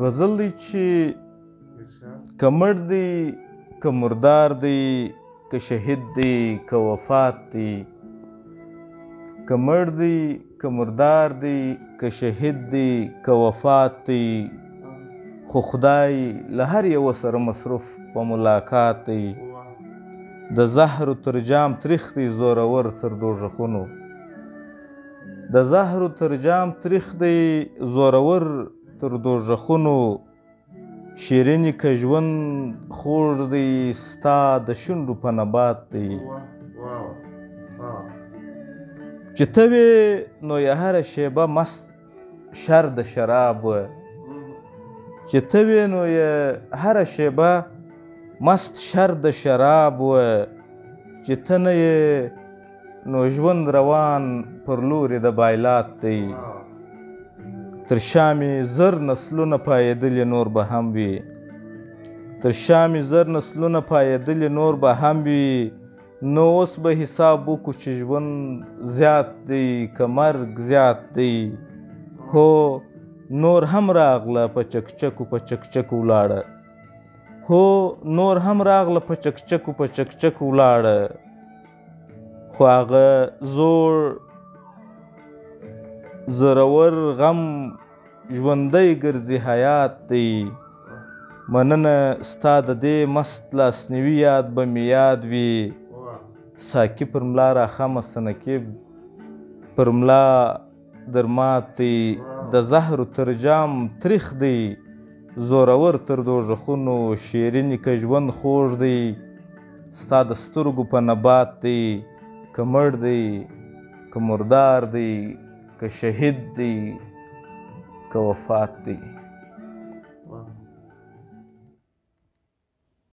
غزل دی چې که مړ دی که مردار دی که شهید دی که وفات دی که مړ دی که مردار دی که شهید دی که وفات دی خو خدای له هر یوه سره مصروف په ملاقات دی د زهرو تر جام تریخ دی زورور تر دوژخونو د زهرو تر جام تریخ دی زورور تر دوژخونو شیرینې که ژوند خوږ دی ستا د شونډو په نبات دی چې ته وې نو یې هره شیبه مست شر د شراب وه چې ته وې نو یې هره شیبه مست شر د شراب وه چې ته نه یې نو ژوند روان پر لورې د بایلات دی تر شا مې زر نسلونه پایېدلې نور به هم وي تر شا مې زر نسلونه پایېدلې نور به هم وي نو اوس به حساب وکړو چې ژوند زیات دی که مرګ زیات دی هو نور هم راغله په چکچکو په چکچکو ولاړه هو نور هم راغله په چکچکو په چکچکو ولاړه خو هغه زوړ زرور غم ژوندی ګرځي حیات دی مننه ستا د دې مست لاسنیوي یاد به مې یاد وي ساقي پر ملا راخمه سنکب پر ملا در مات دی د زهرو تر جام تریخ دی زورور تر دوژخونو شیرینې که ژوند خوږ دی ستا د سترګو په نبات دی که مړ دی که مردار دی که شهید دی که وفات دی